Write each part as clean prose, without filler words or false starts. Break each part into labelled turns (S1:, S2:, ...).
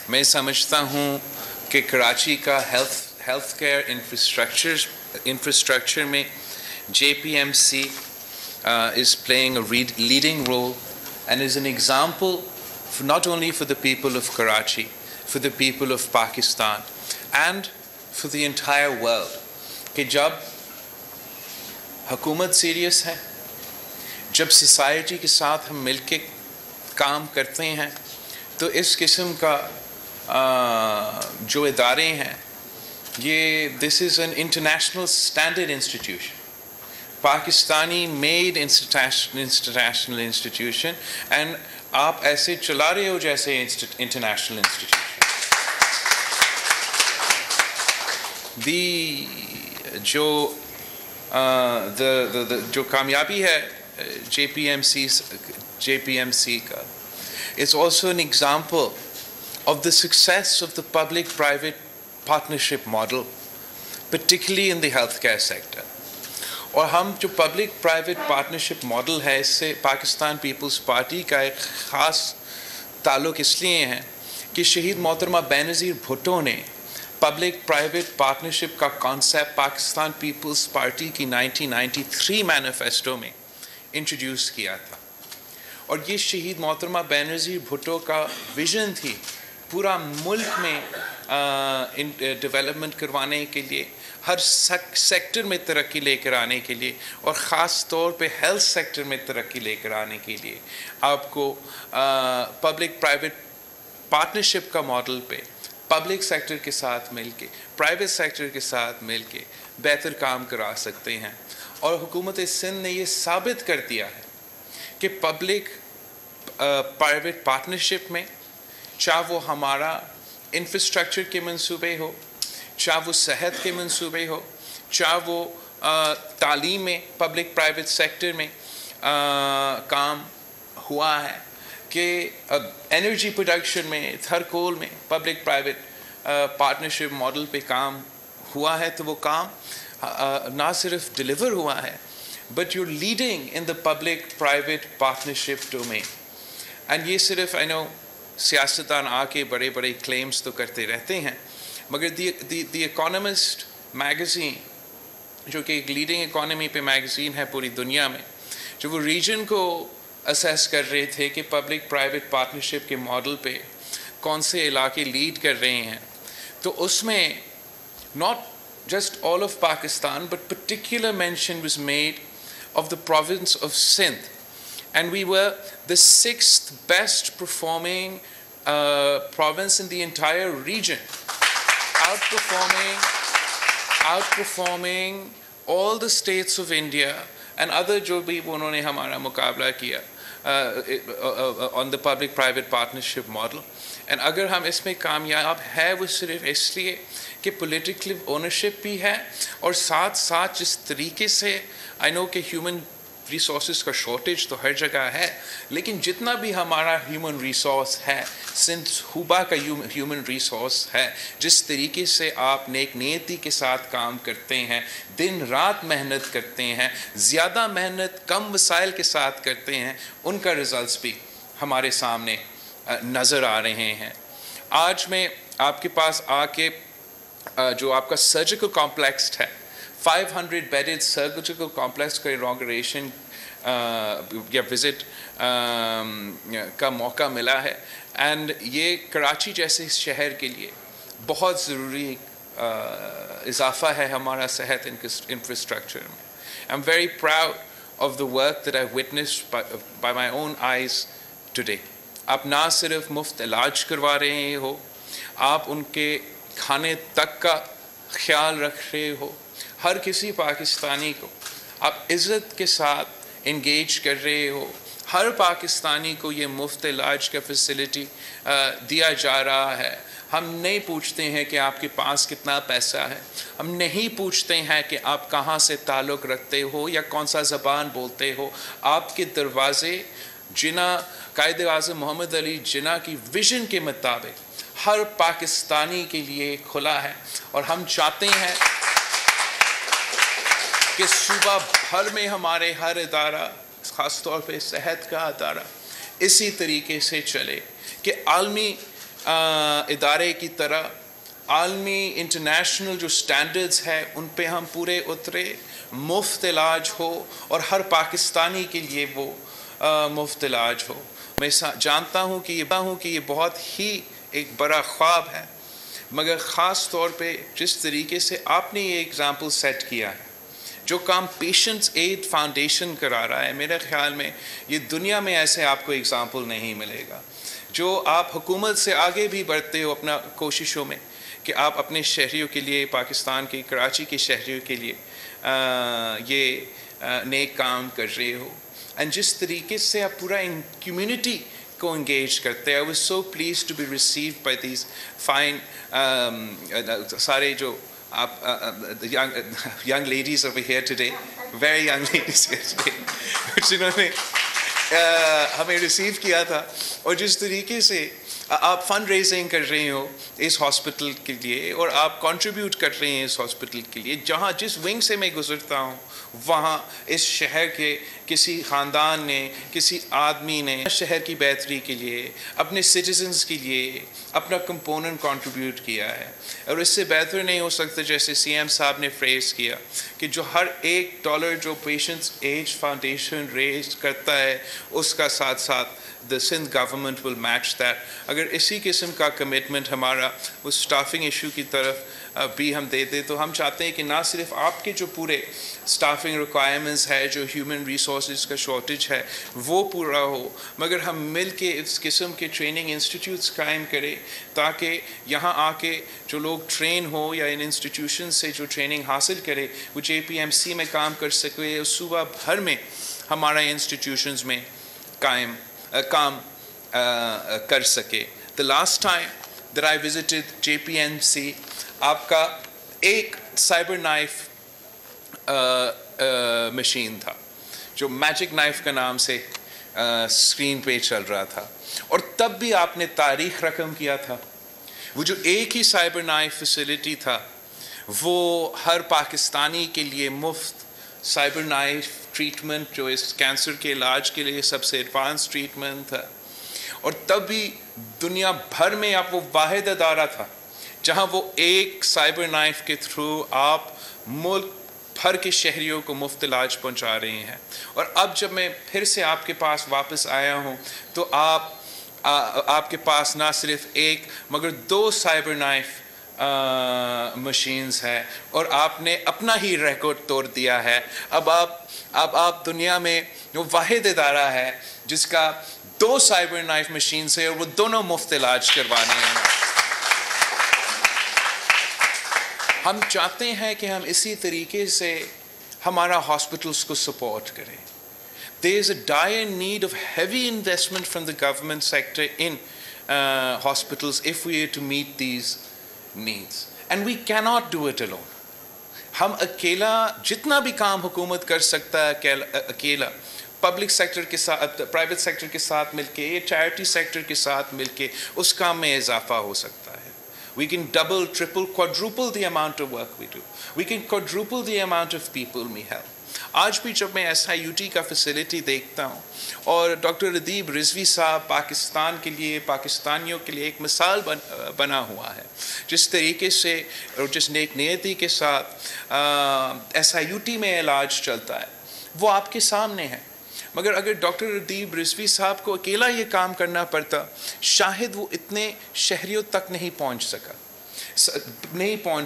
S1: मैं समझता हूँ कि कराची का हेल्थ केयर इंफ्रास्ट्रक्चर में JPMC is playing a leading role and is an example not only for the people of Karachi, for the people of Pakistan and for the entire world کہ جب حکومت serious ہے, جب society کے ساتھ ہم مل کے کام کرتے ہیں تو اس قسم کا جو ادارے ہیں یہ this is an international standard institution, Pakistani made international institution and آپ ایسے چلا رہے ہو جیسے international institution. جو کامیابی ہے JPMC کا is also an example of the success of the public-private partnership model, particularly in the healthcare sector. اور ہم جو پبلک پرائیویٹ پارٹنرشپ ماڈل ہے اس سے پاکستان پیپلز پارٹی کا ایک خاص تعلق اس لیے ہے کہ شہید محترمہ بینظیر بھٹو نے پبلک پرائیویٹ پارٹنرشپ کا کانسیپٹ پاکستان پیپلز پارٹی کی 1993 مینیفیسٹو میں انٹروڈیوس کیا تھا, اور یہ شہید محترمہ بینظیر بھٹو کا ویژن تھی پورا ملک میں ڈیولپمنٹ کروانے کے لیے, ہر سیکٹر میں ترقی لے کر آنے کے لیے, اور خاص طور پہ ہیلتھ سیکٹر میں ترقی لے کر آنے کے لیے آپ کو پبلک پرائیویٹ پارٹنرشپ کا ماڈل پہ پبلک سیکٹر کے ساتھ مل کے پرائیویٹ سیکٹر کے ساتھ مل کے بہتر کام کرا سکتے ہیں. اور حکومت سندھ نے یہ ثابت کر دیا ہے کہ پبلک پرائیویٹ پارٹنرشپ میں چاہے وہ ہمارا انفراسٹرکچر کے منصوبے ہو, چاہے وہ صحت کے منصوبے ہو, چاہے وہ تعلیم میں پبلک پرائیویٹ سیکٹر میں کام ہوا ہے, کہ انرجی پروڈکشن میں تھرکول میں پبلک پرائیویٹ پارٹنرشپ ماڈل پہ کام ہوا ہے, تو وہ کام نہ صرف ڈیلیور ہوا ہے but you leading in the public private partnership domain. And یہ صرف سیاستدان آ کے بڑے بڑے کلیمز تو کرتے رہتے ہیں, مگر دی اکانومسٹ میگزین جو کہ ایک لیڈنگ اکانومی پہ میگزین ہے پوری دنیا میں, جو وہ ریجن کو اسیس کر رہے تھے کہ پبلک پرائیویٹ پارٹنرشپ کے ماڈل پہ کون سے علاقے لیڈ کر رہے ہیں, تو اس میں not just all of Pakistan but particular mention was made of the province of Sindh, and we were the 6th best performing province in the entire region, outperforming all the states of India and other جو بھی انہوں نے ہمارا مقابلہ کیا on the public private partnership model. and اگر ہم اس میں کامیاب ہے وہ صرف اس لیے کہ پولیٹیکل اونرشپ بھی ہے, اور ساتھ ساتھ جس طریقے سے آئی نو کہ ہیومن ریسورسز کا شارٹیج تو ہر جگہ ہے, لیکن جتنا بھی ہمارا ہیومن ریسورس ہے, سندھ صوبہ کا ہیومن ریسورس ہے, جس طریقے سے آپ نیک نیتی کے ساتھ کام کرتے ہیں, دن رات محنت کرتے ہیں, زیادہ محنت کم وسائل کے ساتھ کرتے ہیں, ان کا ریزلٹس بھی ہمارے سامنے نظر آ رہے ہیں. آج میں آپ کے پاس آ کے جو آپ کا سرجیکل کمپلیکس ہے 500 بیڈڈ سرجیکل کمپلیکس کا انوگریشن یا وزٹ کا موقع ملا ہے, اینڈ یہ کراچی جیسے شہر کے لیے بہت ضروری اضافہ ہے ہمارا صحت انفراسٹرکچر میں. I'm very proud of the work that I've witnessed by my own eyes today. آپ نہ صرف مفت علاج کروا رہے ہو, آپ ان کے کھانے تک کا خیال رکھ رہے ہو, ہر کسی پاکستانی کو آپ عزت کے ساتھ انگیج کر رہے ہو, ہر پاکستانی کو یہ مفت علاج کا فیسلٹی دیا جا رہا ہے. ہم نہیں پوچھتے ہیں کہ آپ کے پاس کتنا پیسہ ہے, ہم نہیں پوچھتے ہیں کہ آپ کہاں سے تعلق رکھتے ہو یا کون سا زبان بولتے ہو. آپ کے دروازے جناح قائد اعظم محمد علی جناح کی ویژن کے مطابق ہر پاکستانی کے لیے کھلا ہے, اور ہم چاہتے ہیں کہ صوبہ بھر میں ہمارے ہر ادارہ, خاص طور پہ صحت کا ادارہ, اسی طریقے سے چلے کہ عالمی इदारे की तरह आलमी इंटरनेशनल जो स्टैंडर्ड्स है उन पे हम पूरे उतरे, मुफ्त इलाज हो और हर पाकिस्तानी के लिए वो मुफ्त इलाज हो। मैं जानता हूँ कि ये बहुत ही एक बड़ा ख्वाब है, मगर ख़ास तौर पे जिस तरीके से आपने ये एग्ज़ाम्पल सेट किया है, जो काम पेशेंट्स एड फाउंडेशन करा रहा है, मेरे ख्याल में ये दुनिया में ऐसे आपको एग्ज़ाम्पल नहीं मिलेगा। जो आप हुकूमत से आगे भी बढ़ते हो अपना कोशिशों में कि आप अपने शहरियों के लिए, पाकिस्तान के कराची के शहरियों के लिए ये नेक काम कर रहे हो, एंड जिस तरीके से आप पूरा इन कम्युनिटी को engage करते हैं। I was so pleased to be received by these fine सारे जो आप young ladies over here today, very young ladies here today, जिन्होंने हमें रिसीव किया था, और जिस तरीके से आप फंड रेजिंग कर रहे हो इस हॉस्पिटल के लिए और आप कंट्रीब्यूट कर रहे हैं इस हॉस्पिटल के लिए। जहाँ जिस विंग से मैं गुजरता हूँ वहाँ इस शहर के किसी ख़ानदान ने, किसी आदमी ने शहर की बेहतरी के लिए, अपने सिटीजन्स के लिए अपना कंपोनेंट कंट्रीब्यूट किया है। और इससे बेहतर नहीं हो सकता जैसे सीएम साहब ने फ्रेज़ किया कि जो हर $1 जो पेशेंट्स एज फाउंडेशन रेज करता है उसका साथ साथ the Sindh government will match that। अगर इसी किस्म का कमिटमेंट हमारा उस स्टाफिंग इशू की तरफ भी हम दे दें, तो हम चाहते हैं कि ना सिर्फ आपके जो पूरे स्टाफिंग रिक्वायरमेंट्स है, जो ह्यूमन रिसोर्सेज का शॉर्टेज है वो पूरा हो, मगर हम मिल के इस किस्म के ट्रेनिंग इंस्टीट्यूट्स कायम करें ताकि यहाँ आके जो लोग ट्रेन हो या इन इंस्टीट्यूशन से जो ट्रेनिंग हासिल करे वो JPMC में काम कर सके, सूबा भर में हमारा इंस्टीट्यूशंस में काम कर सके। The last time that I visited JPMC, आपका एक साइबर नाइफ मशीन था जो मैजिक नाइफ का नाम से स्क्रीन पे चल रहा था, और तब भी आपने तारीख रकम किया था। वो जो एक ही साइबर नाइफ फैसिलिटी था वो हर पाकिस्तानी के लिए मुफ्त साइबर नाइफ ट्रीटमेंट, जो इस कैंसर के इलाज के लिए सबसे एडवांस ट्रीटमेंट था, और तब भी दुनिया भर में आप वो वाहिद अदारा था जहां वो एक साइबर नाइफ के थ्रू आप मुल्क भर के शहरियों को मुफ्त इलाज पहुंचा रहे हैं। और अब जब मैं फिर से आपके पास वापस आया हूं तो आपके पास ना सिर्फ एक मगर 2 साइबर नाइफ मशीन्स है, और आपने अपना ही रिकॉर्ड तोड़ दिया है। अब आप दुनिया में वो वाहिद इदारा है जिसका 2 साइबर नाइफ मशीन से, और वो दोनों मुफ्त इलाज करवाने हैं। हम चाहते हैं कि हम इसी तरीके से हमारा हॉस्पिटल्स को सपोर्ट करें। There is a dire need of heavy investment from the government sector in hospitals if we are to meet these needs, and we cannot do it alone। हम अकेला जितना भी काम हुकूमत कर सकता है अकेला पब्लिक सेक्टर के साथ, प्राइवेट सेक्टर के साथ मिलके, चैरिटी सेक्टर के साथ मिलके उस काम में इजाफा हो सकता है। We can double, triple, quadruple the amount of work we do. We can quadruple the amount of people we help। आज भी जब मैं SIUT का फैसिलिटी देखता हूँ और डॉक्टर रदीब रिजवी साहब पाकिस्तान के लिए, पाकिस्तानियों के लिए एक मिसाल बना हुआ है, जिस तरीके से और जिस नेक नियति के साथ SIUT में इलाज चलता है वो आपके सामने है। मगर अगर डॉक्टर रदीब रिजवी साहब को अकेला ये काम करना पड़ता शायद वो इतने शहरियों तक नहीं पहुंच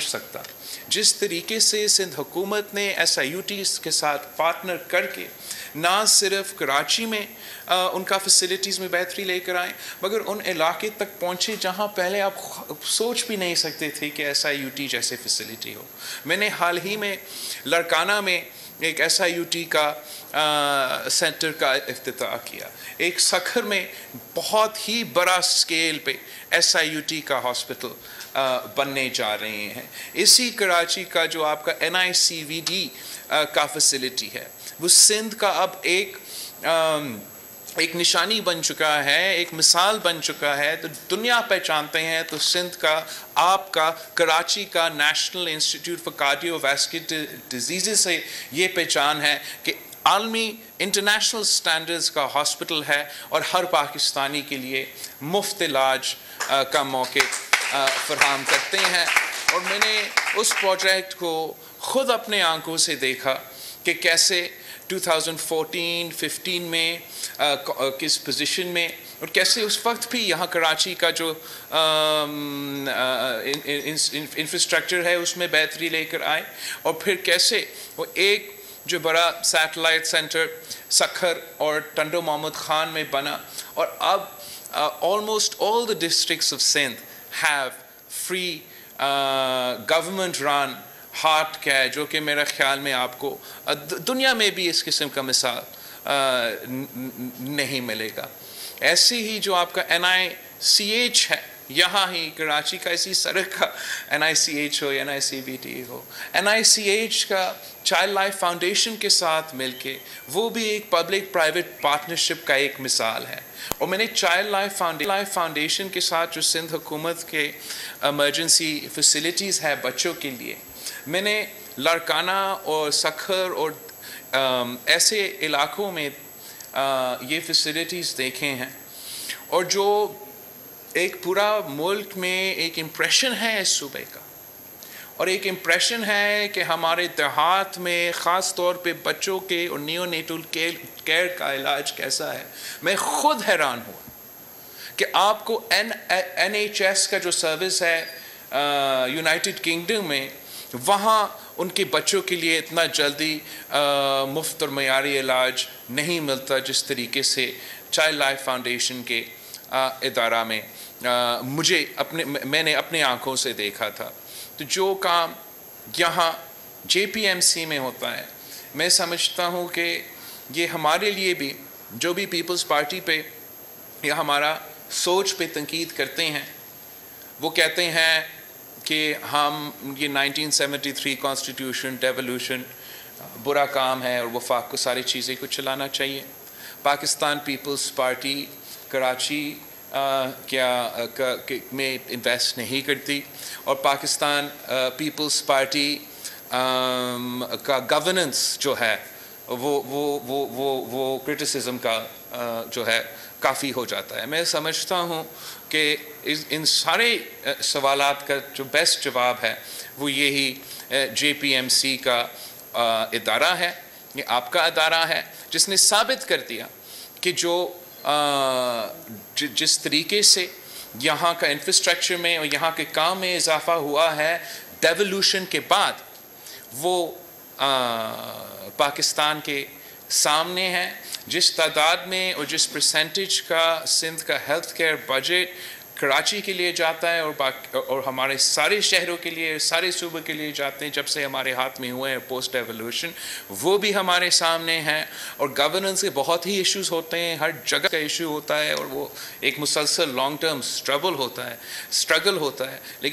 S1: सकता। जिस तरीके से सिंध हुकूमत ने SIUT के साथ पार्टनर करके ना सिर्फ कराची में उनका फैसिलिटीज़ में बेहतरी लेकर आए मगर उन इलाके तक पहुँचे जहाँ पहले आप सोच भी नहीं सकते थे कि SIUT जैसे फैसिलिटी हो। मैंने हाल ही में लड़काना में एक SIUT का सेंटर का इफ्तिताह किया। एक सखर में बहुत ही बड़ा स्केल पे SIUT का हॉस्पिटल बनने जा रहे हैं। इसी कराची का जो आपका NICVD का फैसिलिटी है वो सिंध का अब एक निशानी बन चुका है, एक मिसाल बन चुका है। तो दुनिया पहचानते हैं तो सिंध का, आपका कराची का national institute for cardiovascular disease से ये पहचान है कि आलमी इंटरनेशनल स्टैंडर्ड्स का हॉस्पिटल है और हर पाकिस्तानी के लिए मुफ्त इलाज का मौके फराहम करते हैं। और मैंने उस प्रोजेक्ट को ख़ुद अपने आंखों से देखा कि कैसे 2014-15 में किस पोजीशन में, और कैसे उस वक्त भी यहाँ कराची का जो इंफ्रास्ट्रक्चर है उसमें बेहतरी लेकर आए, और फिर कैसे वो एक जो बड़ा सैटेलाइट सेंटर सखर और टंडो मोहम्मद खान में बना, और अब almost all the districts of Sindh have free government run heart care, जो कि मेरा ख्याल में आपको दुनिया में भी इस किस्म का मिसाल नहीं मिलेगा। ऐसे ही जो आपका NICH है, यहाँ ही कराची का इसी सड़क का NICH हो या NICBT हो, NICH का चाइल्ड लाइफ फाउंडेशन के साथ मिलके वो भी एक पब्लिक प्राइवेट पार्टनरशिप का एक मिसाल है। और मैंने चाइल्ड लाइफ फाउंडेशन के साथ जो सिंध हुकूमत के एमरजेंसी फैसिलिटीज़ है बच्चों के लिए, मैंने लाड़काना और सखर और ऐसे इलाकों में ये फैसिलिटीज़ देखे हैं, और जो एक पूरा मुल्क में एक इम्प्रेशन है इस सूबे का, और एक इम्प्रेशन है कि हमारे देहात में ख़ास तौर पे बच्चों के और नियोनेटल केयर का इलाज कैसा है। मैं ख़ुद हैरान हुआ कि आपको NHS का जो सर्विस है यूनाइटेड किंगडम में, वहाँ उनके बच्चों के लिए इतना जल्दी मुफ्त और मयारी इलाज नहीं मिलता जिस तरीके से चाइल्ड लाइफ फाउंडेशन के इदारा में मैंने अपने आँखों से देखा था। तो जो काम यहाँ JPMC में होता है, मैं समझता हूँ कि ये हमारे लिए भी, जो भी पीपल्स पार्टी पे या हमारा सोच पे तनकीद करते हैं, वो कहते हैं कि हम ये 1973 कॉन्स्टिट्यूशन डेवोल्यूशन बुरा काम है और वफाक को सारी चीज़ें को चलाना चाहिए। पाकिस्तान पीपल्स पार्टी कराची में इन्वेस्ट नहीं करती, और पाकिस्तान पीपल्स पार्टी का गवर्नेंस जो है वो क्रिटिसिज्म का जो है काफ़ी हो जाता है। मैं समझता हूँ कि इन सारे सवालात का जो बेस्ट जवाब है वो यही JPMC का इदारा है, ये आपका इदारा है, जिसने साबित कर दिया कि जिस तरीके से यहाँ का इंफ्रास्ट्रक्चर में और यहाँ के काम में इजाफा हुआ है डेवोल्यूशन के बाद, वो पाकिस्तान के सामने है। जिस तादाद में और जिस परसेंटेज का सिंध का हेल्थ केयर बजट कराची के लिए जाता है और हमारे सारे शहरों के लिए, सारे सूबे के लिए जाते हैं जब से हमारे हाथ में हुए हैं पोस्ट एवोल्यूशन, वो भी हमारे सामने हैं। और गवर्नेंस के बहुत ही इश्यूज होते हैं, हर जगह का इशू होता है, और वो एक मुसलसल लॉन्ग टर्म स्ट्रगल होता है लेकिन